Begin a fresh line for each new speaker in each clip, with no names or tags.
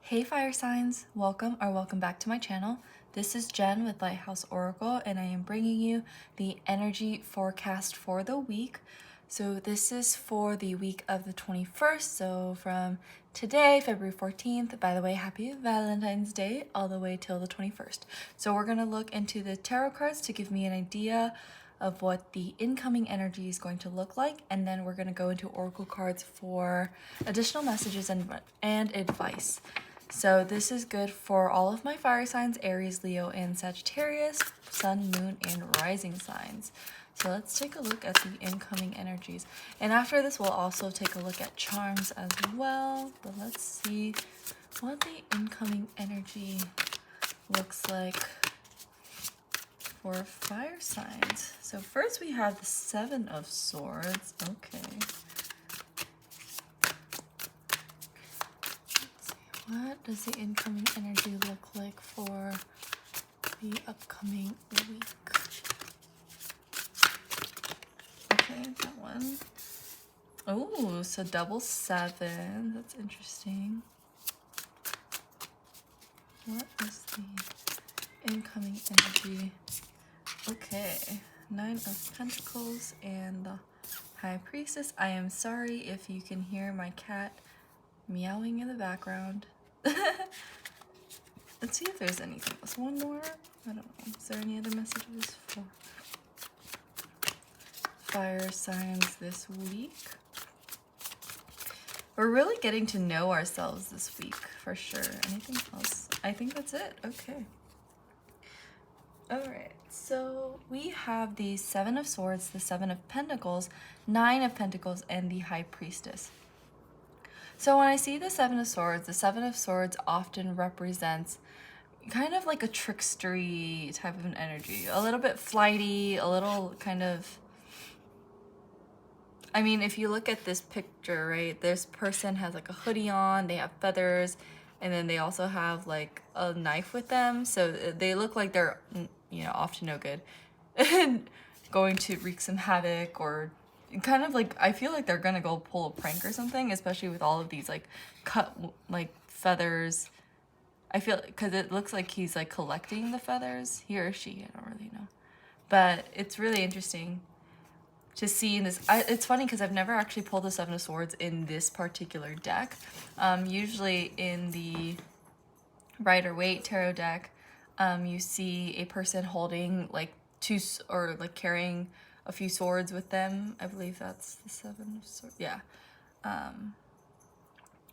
Hey fire signs, welcome back to my channel. This is Jen with Lighthouse Oracle and I am bringing you the energy forecast for the week. So this is for the week of the 21st, so from today, February 14th, by the way, happy Valentine's Day, all the way till the 21st. So we're gonna look into the tarot cards to give me an idea of what the incoming energy is going to look like, and then we're going to go into oracle cards for additional messages and advice. So this is good for all of my fire signs, Aries, Leo, and Sagittarius, sun, moon, and rising signs. So let's take a look at the incoming energies. And after this, we'll also take a look at charms as well. But let's see what the incoming energy looks like for fire signs. So first we have the Seven of Swords. Okay. Let's see. What does the incoming energy look like for the upcoming week? Okay, that one. Oh, so double seven. That's interesting. What is the incoming energy? Okay, Nine of Pentacles and the High Priestess. I am sorry if you can hear my cat meowing in the background. Let's see if there's anything else. One more? I don't know. Is there any other messages for fire signs this week? We're really getting to know ourselves this week, for sure. Anything else? I think that's it. Okay. Alright, so we have the Seven of Swords, the Seven of Pentacles, Nine of Pentacles, and the High Priestess. So when I see the Seven of Swords often represents kind of like a trickstery type of an energy. A little bit flighty, a little kind of... I mean, if you look at this picture, right, this person has like a hoodie on, they have feathers, and then they also have like a knife with them. So they look like they're, you know, off to no good and going to wreak some havoc, or kind of like, I feel like they're gonna go pull a prank or something, especially with all of these like cut like feathers. I feel, because it looks like he's like collecting the feathers, he or she, I don't really know. But it's really interesting to see in this. It's funny because I've never actually pulled the Seven of Swords in this particular deck. Usually in the Rider-Waite tarot deck, you see a person holding like two, or like carrying a few swords with them. I believe that's the Seven of Swords. Yeah.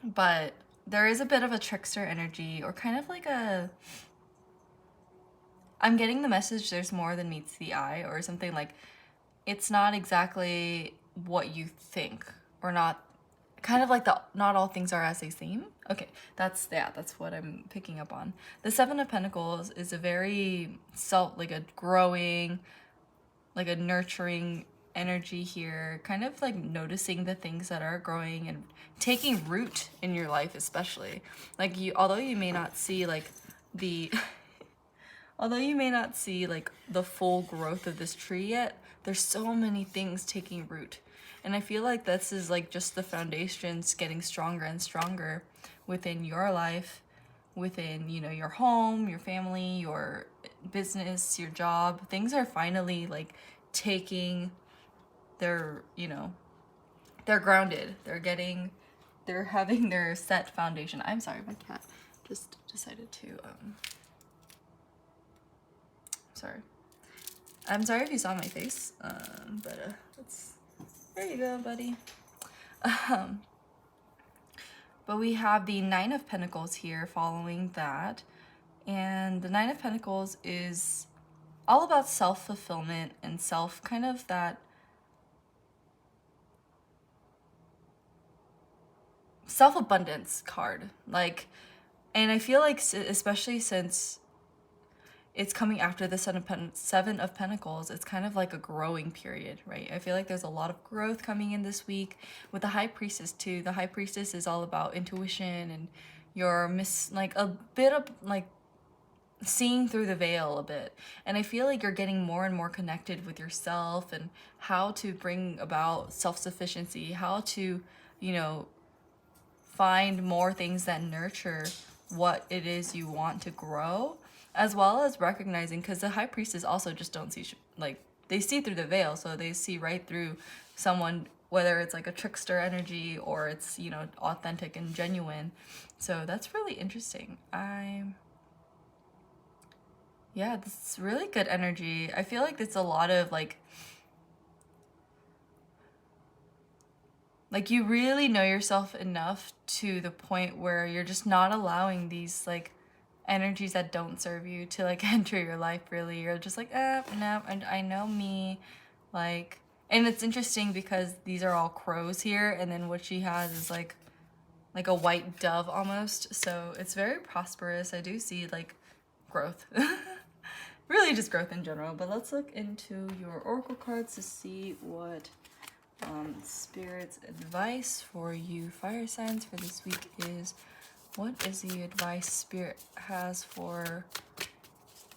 But there is a bit of a trickster energy, or kind of like a... I'm getting the message there's more than meets the eye, or something like it's not exactly what you think, or not, kind of like the not all things are as they seem. Okay, that's what I'm picking up on. The Seven of Pentacles is a very like a growing, like a nurturing energy here, kind of like noticing the things that are growing and taking root in your life, especially. Like although you may not see like the although you may not see like the full growth of this tree yet, there's so many things taking root. And I feel like this is like just the foundations getting stronger and stronger within your life, within, you know, your home, your family, your business, your job. Things are finally like taking their, you know, they're grounded. They're having their set foundation. I'm sorry, my cat just decided to, sorry. I'm sorry if you saw my face, but there you go, buddy. But we have the Nine of Pentacles here following that. And the Nine of Pentacles is all about self-fulfillment and kind of that self-abundance card. Like, and I feel like, especially since it's coming after the Seven of Pentacles, it's kind of like a growing period, right? I feel like there's a lot of growth coming in this week with the High Priestess too. The High Priestess is all about intuition and your like a bit of like seeing through the veil a bit. And I feel like you're getting more and more connected with yourself and how to bring about self-sufficiency, how to, you know, find more things that nurture what it is you want to grow, as well as recognizing, because the high priestess also just don't see like, they see through the veil, so they see right through someone, whether it's like a trickster energy or it's, you know, authentic and genuine. So that's really interesting. Yeah, this is really good energy. I feel like it's a lot of like you really know yourself enough to the point where you're just not allowing these like energies that don't serve you to like enter your life. Really, you're just like, no, and I know me, like. And it's interesting because these are all crows here, and then what she has is like a white dove almost. So it's very prosperous. I do see like growth. Really just growth in general. But let's look into your oracle cards to see what Spirit's advice for you fire signs for this week is. What is the advice Spirit has for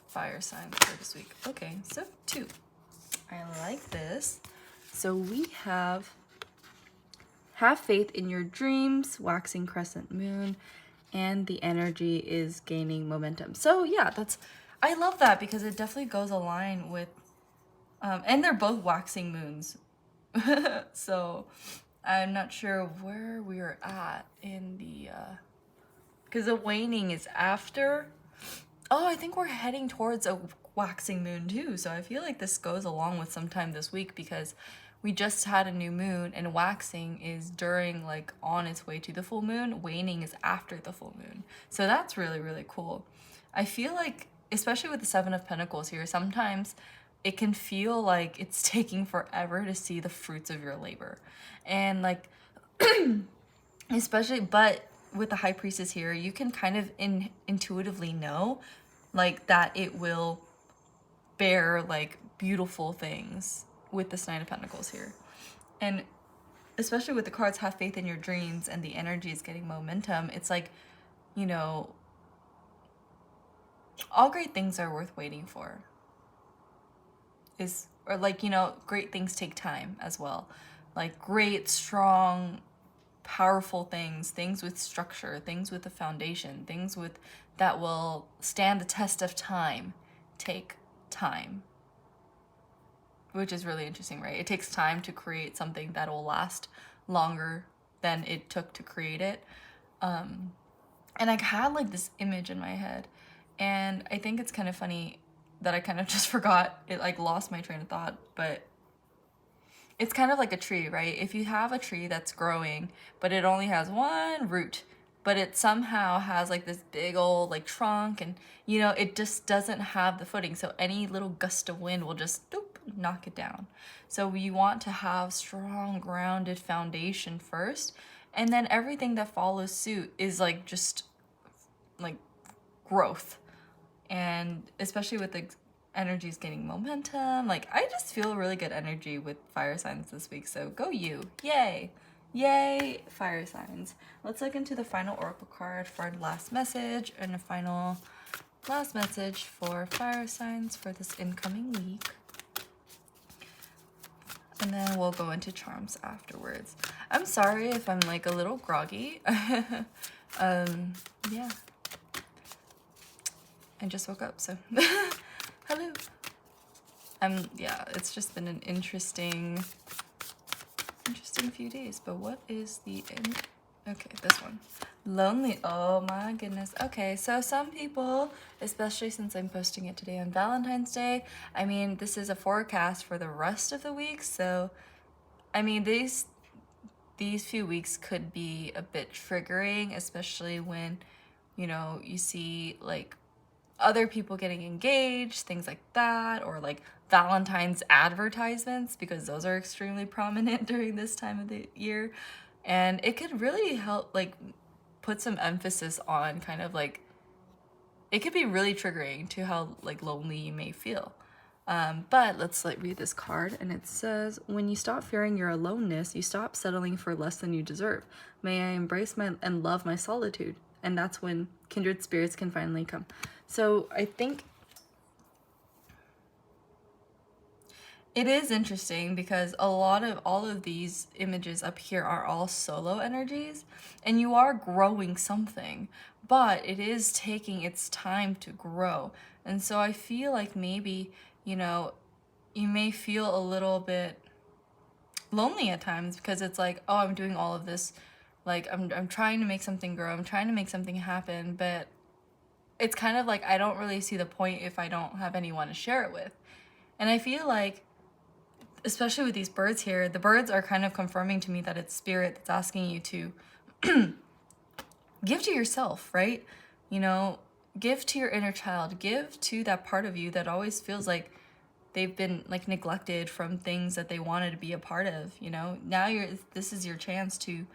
fire signs for this week? Okay, so 2. I like this. So we have faith in your dreams, waxing crescent moon, and the energy is gaining momentum. So yeah, I love that because it definitely goes aligned with, and they're both waxing moons. So I'm not sure where we are at in the, because the waning is after. Oh, I think we're heading towards a waxing moon too. So I feel like this goes along with sometime this week because we just had a new moon, and waxing is during, like, on its way to the full moon. Waning is after the full moon. So that's really, really cool. I feel like, especially with the 7 of Pentacles here, sometimes it can feel like it's taking forever to see the fruits of your labor. And like, especially, but with the High Priestess here, you can kind of intuitively know like that it will bear like beautiful things with this 9 of Pentacles here. And especially with the cards have faith in your dreams and the energy is getting momentum, it's like, you know, all great things are worth waiting for. Or like, you know, great things take time as well. Like great, strong, powerful things with structure, things with a foundation, things with that will stand the test of time, take time. Which is really interesting, right? It takes time to create something that will last longer than it took to create it. And I had like this image in my head, and I think it's kind of funny that I kind of just forgot it, like lost my train of thought, but it's kind of like a tree, right? If you have a tree that's growing, but it only has one root, but it somehow has like this big old like trunk, and you know, it just doesn't have the footing. So any little gust of wind will just doop, knock it down. So you want to have strong grounded foundation first, and then everything that follows suit is like just like growth. And especially with the energies gaining momentum, like I just feel really good energy with fire signs this week. So go you. Yay. Yay, fire signs. Let's look into the final oracle card for last message and a final last message for fire signs for this incoming week. And then we'll go into charms afterwards. I'm sorry if I'm like a little groggy. Yeah. I just woke up, so hello. Yeah, it's just been an interesting few days. But what is the end? Okay, this one. Lonely. Oh my goodness. Okay, so some people, especially since I'm posting it today on Valentine's Day, I mean, this is a forecast for the rest of the week, so I mean, these few weeks could be a bit triggering, especially when, you know, you see like other people getting engaged, things like that, or like Valentine's advertisements, because those are extremely prominent during this time of the year. And it could really help like put some emphasis on kind of like, it could be really triggering to how like lonely you may feel. But let's like read this card, and it says, when you stop fearing your aloneness, you stop settling for less than you deserve. May I embrace and love my solitude. And that's when kindred spirits can finally come. So I think It is interesting because a lot of all of these images up here are all solo energies, and you are growing something, but it is taking its time to grow. And so I feel like maybe, you know, you may feel a little bit lonely at times because it's like, oh, I'm doing all of this, like I'm trying to make something grow, I'm trying to make something happen, but it's kind of like I don't really see the point if I don't have anyone to share it with. And I feel like, especially with these birds here, the birds are kind of confirming to me that it's spirit that's asking you to give to yourself, right? You know, give to your inner child, give to that part of you that always feels like they've been like neglected from things that they wanted to be a part of, you know. Now this is your chance to,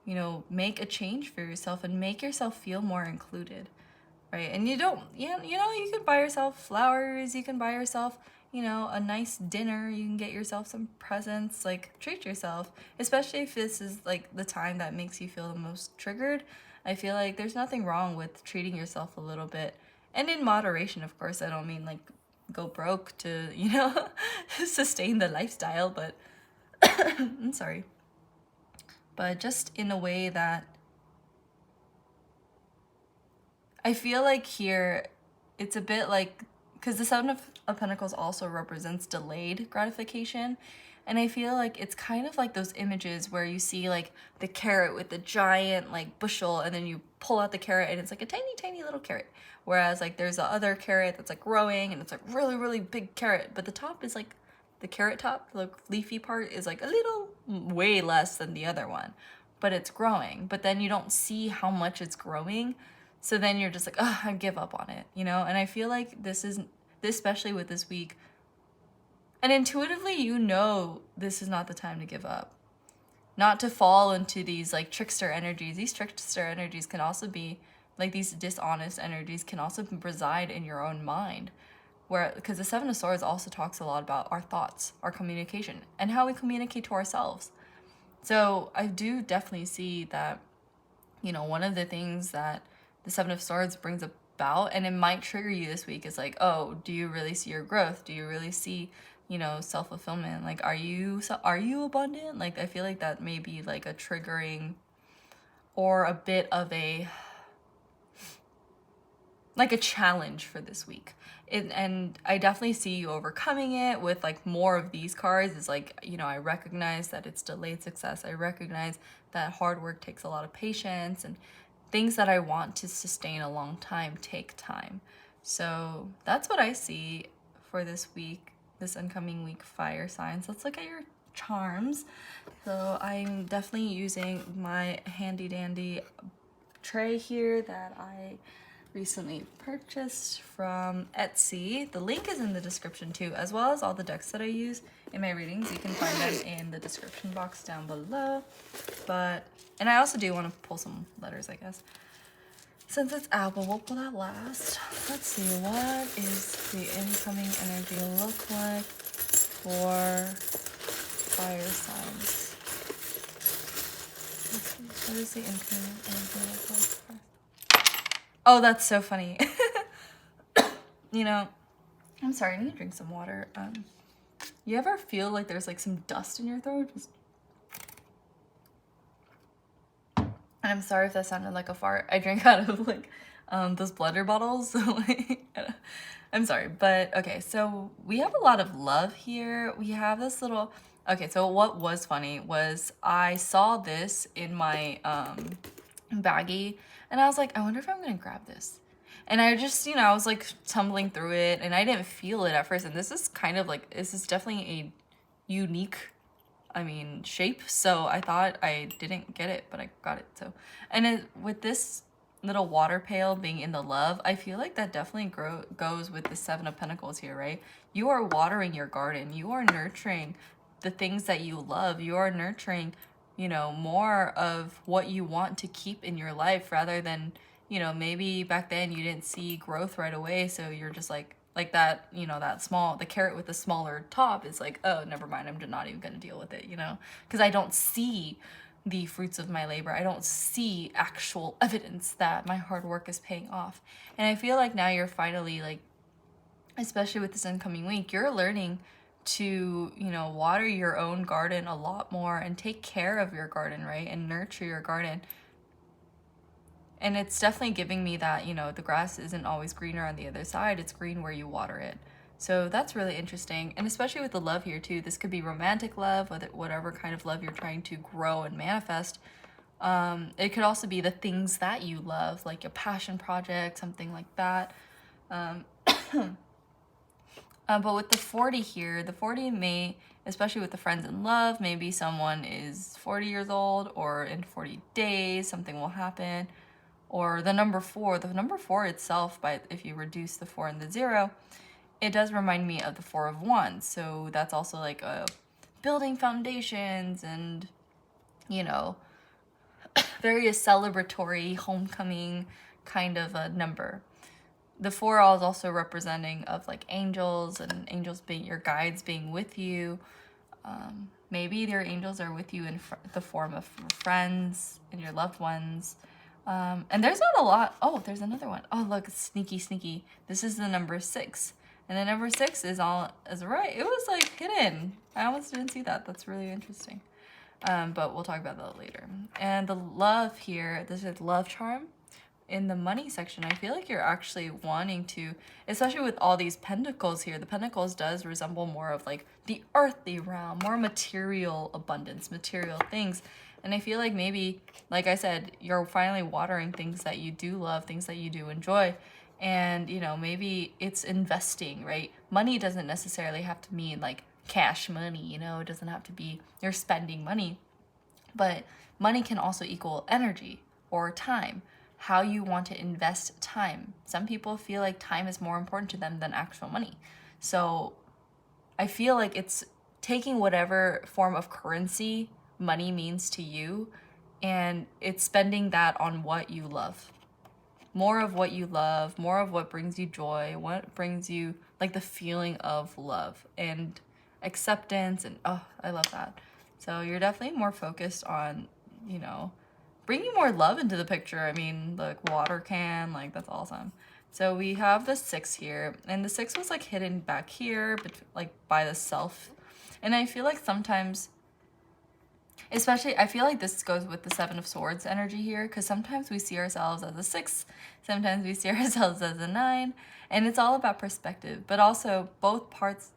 you know, make a change for yourself and make yourself feel more included, right? And you don't, you know, you can buy yourself flowers, you can buy yourself, you know, a nice dinner, you can get yourself some presents, like treat yourself, especially if this is like the time that makes you feel the most triggered. I feel like there's nothing wrong with treating yourself a little bit, and in moderation, of course. I don't mean like go broke to, you know, sustain the lifestyle, but I'm sorry, but just in a way that I feel like here it's a bit like, because the Seven of Pentacles also represents delayed gratification. And I feel like it's kind of like those images where you see like the carrot with the giant like bushel, and then you pull out the carrot and it's like a tiny, tiny little carrot. Whereas like there's the other carrot that's like growing and it's like really, really big carrot. But the top is like the carrot top, the leafy part is like a little way less than the other one. But it's growing. But then you don't see how much it's growing. So then you're just like, oh, I give up on it, you know? And I feel like this, especially with this week, and intuitively, you know, this is not the time to give up. Not to fall into these like trickster energies. These trickster energies can also be like these dishonest energies can also reside in your own mind. Where, because the Seven of Swords also talks a lot about our thoughts, our communication, and how we communicate to ourselves. So I do definitely see that, you know, one of the things that the Seven of Swords brings about, and it might trigger you this week, is like, oh, do you really see your growth? Do you really see, you know, self-fulfillment? Like, are you abundant? Like, I feel like that may be like a triggering or a bit of a like a challenge for this week. And I definitely see you overcoming it with like more of these cards. Is like, you know, I recognize that it's delayed success. I recognize that hard work takes a lot of patience, and things that I want to sustain a long time take time. So that's what I see for this week, this incoming week, fire signs. Let's look at your charms. So I'm definitely using my handy dandy tray here that I recently purchased from Etsy. The link is in the description too, as well as all the decks that I use in my readings. You can find them in the description box down below. And I also do want to pull some letters, I guess. Since it's Apple, we'll pull that last. Let's see, what is the incoming energy look like for fire signs? Let's see, what is the incoming energy look like? Oh, that's so funny. You know, I'm sorry, I need to drink some water. You ever feel like there's like some dust in your throat? And I'm sorry if that sounded like a fart. I drank out of like those blender bottles. So like, I'm sorry, but okay. So we have a lot of love here. We have this little. Okay, so what was funny was I saw this in my baggie, and I was like, I wonder if I'm gonna grab this. And I just, you know, I was like tumbling through it, and I didn't feel it at first. And this is kind of like, this is definitely a unique, I mean, shape. So I thought I didn't get it, but I got it. So, and with this little water pail being in the love, I feel like that definitely goes with the Seven of Pentacles here, right? You are watering your garden. You are nurturing the things that you love. You are nurturing, you know, more of what you want to keep in your life, rather than, you know, maybe back then you didn't see growth right away. So you're just like that, you know, that small, the carrot with the smaller top is like, oh, never mind. I'm not even going to deal with it, you know, because I don't see the fruits of my labor. I don't see actual evidence that my hard work is paying off. And I feel like now you're finally like, especially with this incoming week, you're learning to, you know, water your own garden a lot more and take care of your garden, right? And nurture your garden. And it's definitely giving me that, you know, the grass isn't always greener on the other side, it's green where you water it. So that's really interesting. And especially with the love here too, this could be romantic love, whatever kind of love you're trying to grow and manifest. It could also be the things that you love, like a passion project, something like that. But with the 40 here, the 40 may, especially with the friends in love, maybe someone is 40 years old, or in 40 days something will happen. Or the number 4, itself, if you reduce the 4 and the 0, it does remind me of the 4 of Wands. So that's also like a building foundations and, you know, various celebratory homecoming kind of a number. The 4 is also representing of like angels, and angels being your guides, being with you. Maybe your angels are with you in the form of friends and your loved ones. And there's not a lot. Oh, there's another one. Oh, look, sneaky, sneaky. This is the number 6. And the number 6 is right. It was like hidden. I almost didn't see that. That's really interesting. But we'll talk about that later. And the love here, this is love charm. In the money section, I feel like you're actually wanting to, especially with all these pentacles here, the pentacles does resemble more of like the earthly realm, more material abundance, material things. And I feel like maybe, like I said, you're finally watering things that you do love, things that you do enjoy. And, you know, maybe it's investing, right? Money doesn't necessarily have to mean like cash money, you know, it doesn't have to be you're spending money. But money can also equal energy or time. How you want to invest time. Some people feel like time is more important to them than actual money. So I feel like it's taking whatever form of currency money means to you, and it's spending that on what you love. More of what you love, more of what brings you joy, what brings you like the feeling of love and acceptance. And oh, I love that. So you're definitely more focused on, you know, bringing more love into the picture. I mean, the water can, like, that's awesome. So we have the 6 here, and the 6 was like hidden back here, but like by the self. And I feel like sometimes, especially, I feel like this goes with the 7 of Swords energy here, because sometimes we see ourselves as a 6, sometimes we see ourselves as a 9, and it's all about perspective. But also both parts,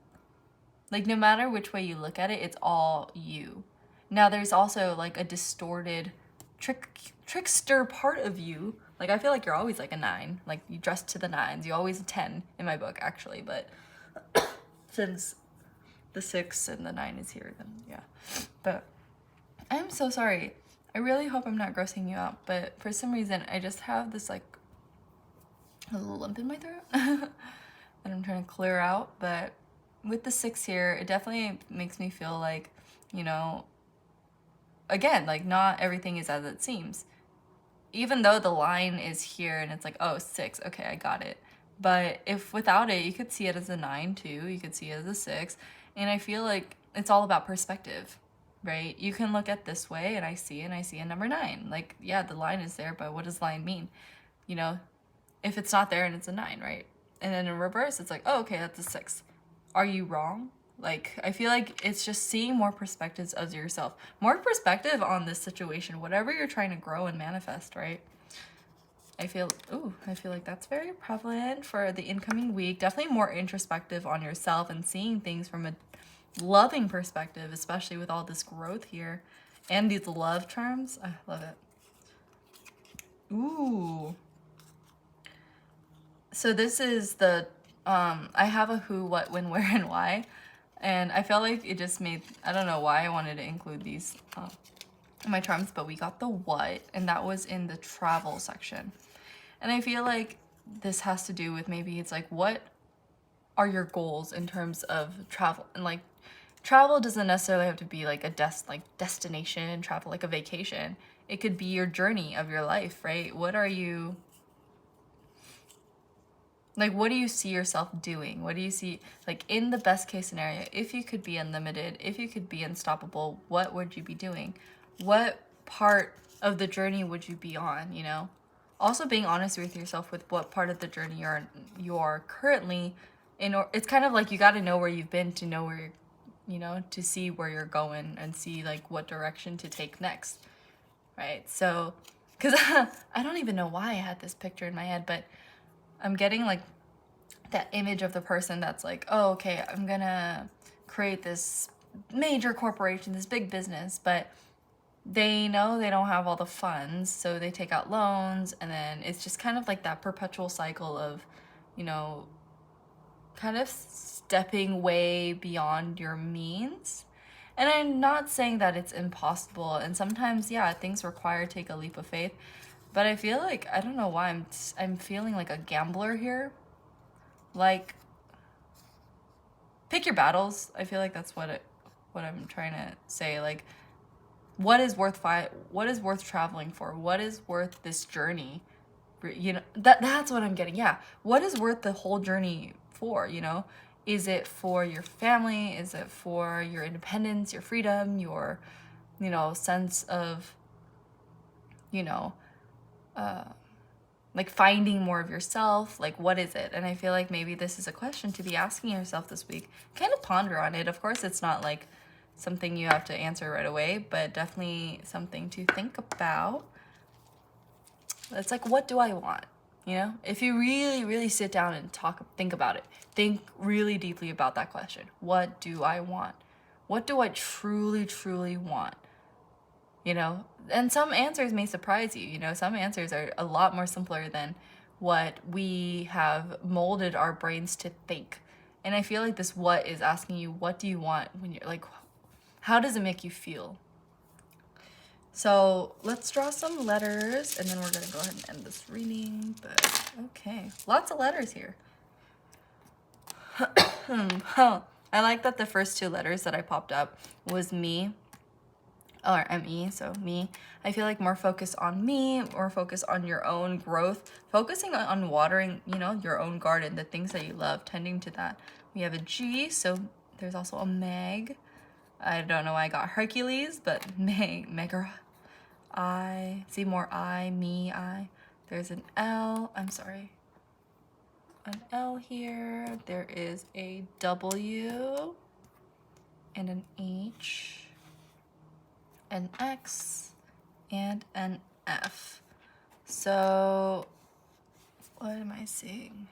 like no matter which way you look at it, it's all you. Now there's also like a distorted trickster part of you. Like I feel like you're always like a 9, like you dress to the 9s. You always a 10 in my book actually, but since the 6 and the 9 is here, then yeah. But I'm so sorry. I really hope I'm not grossing you out, but for some reason I just have this like a little lump in my throat that I'm trying to clear out. But with the 6 here, it definitely makes me feel like, you know, again, like not everything is as it seems. Even though the line is here and it's like, oh, 6, okay, I got it. But if without it, you could see it as a 9 too. You could see it as a 6. And I feel like it's all about perspective, right? You can look at this way and I see a number 9. Like, yeah, the line is there, but what does line mean? You know, if it's not there and it's a 9, right? And then in reverse, it's like, oh, okay, that's a 6. Are you wrong? Like, I feel like it's just seeing more perspectives of yourself. More perspective on this situation, whatever you're trying to grow and manifest, right? I feel like that's very prevalent for the incoming week. Definitely more introspective on yourself and seeing things from a loving perspective, especially with all this growth here. And these love charms. I love it. Ooh. So this is the, I have a who, what, when, where, and why. And I felt like it just made, I don't know why I wanted to include these in my charms, but we got the what, and that was in the travel section. And I feel like this has to do with maybe it's like, what are your goals in terms of travel? And like, travel doesn't necessarily have to be like a destination travel, like a vacation. It could be your journey of your life, right? What are you, like, what do you see yourself doing? What do you see, like, in the best case scenario, if you could be unlimited, if you could be unstoppable, what would you be doing? What part of the journey would you be on, you know? Also being honest with yourself with what part of the journey you're currently in. Or it's kind of like you got to know where you've been to know where you know, to see where you're going and see like what direction to take next, right? So, because I don't even know why I had this picture in my head, but I'm getting like that image of the person that's like, oh, okay, I'm gonna create this major corporation, this big business, but they know they don't have all the funds, so they take out loans, and then it's just kind of like that perpetual cycle of, you know, kind of stepping way beyond your means. And I'm not saying that it's impossible, and sometimes, yeah, things require take a leap of faith, but I feel like, I don't know why, I'm feeling like a gambler here. Like, pick your battles. I feel like that's what I'm trying to say. Like, what is worth traveling for? What is worth this journey? You know, that's what I'm getting. Yeah. What is worth the whole journey for, you know? Is it for your family? Is it for your independence, your freedom, your, you know, sense of, you know, like finding more of yourself? Like, what is it? And I feel like maybe this is a question to be asking yourself this week. Kind of ponder on it. Of course, it's not like something you have to answer right away, but definitely something to think about. It's like, what do I want? You know, if you really, really sit down and think about it, think really deeply about that question. What do I want? What do I truly, truly want? You know, and some answers may surprise you. You know, some answers are a lot more simpler than what we have molded our brains to think. And I feel like this what is asking you, what do you want when you're like, how does it make you feel? So let's draw some letters, and then we're gonna go ahead and end this reading, but okay. Lots of letters here. I like that the first two letters that I popped up was me, or M-E, so me. I feel like more focus on me, more focus on your own growth, focusing on watering, you know, your own garden, the things that you love, tending to that. We have a G, so there's also a Meg. I don't know why I got Hercules, but Megara. I see more I, me, I. There's an L. I'm sorry. An L here. There is a W and an H, an X, and an F. So, what am I seeing?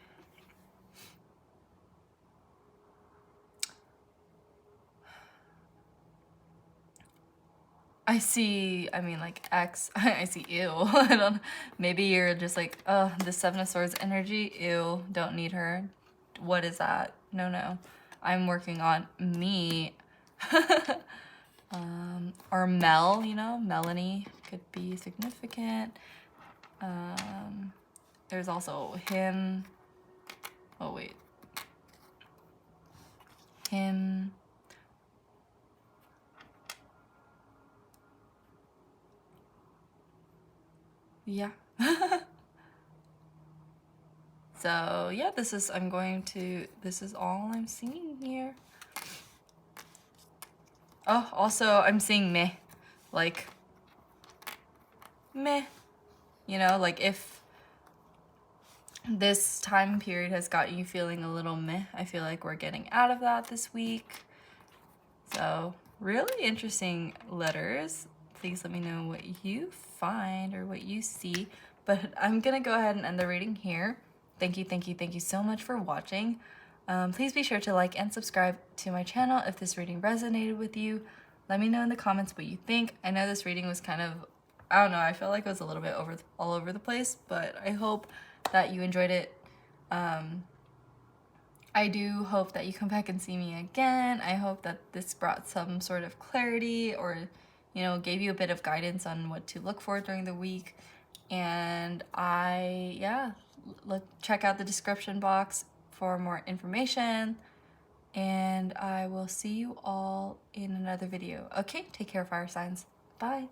I see, I mean, like, X, I see ew. I don't, maybe you're just like, oh, the Seven of Swords energy, ew, don't need her. What is that? No, no. I'm working on me. Or Mel, you know, Melanie could be significant. There's also him. Oh, wait. Him. Yeah. So yeah, this is all I'm seeing here. Oh, also I'm seeing meh, like meh, you know, like if this time period has got you feeling a little meh, I feel like we're getting out of that this week. So really interesting letters. Please let me know what you find or what you see. But I'm gonna go ahead and end the reading here. Thank you so much for watching. Please be sure to like and subscribe to my channel if this reading resonated with you. Let me know in the comments what you think. I know this reading was kind of, I don't know, I felt like it was a little bit all over the place, but I hope that you enjoyed it. I do hope that you come back and see me again. I hope that this brought some sort of clarity or, you know, gave you a bit of guidance on what to look for during the week. And check out the description box for more information. And I will see you all in another video. Okay, take care, fire signs. Bye.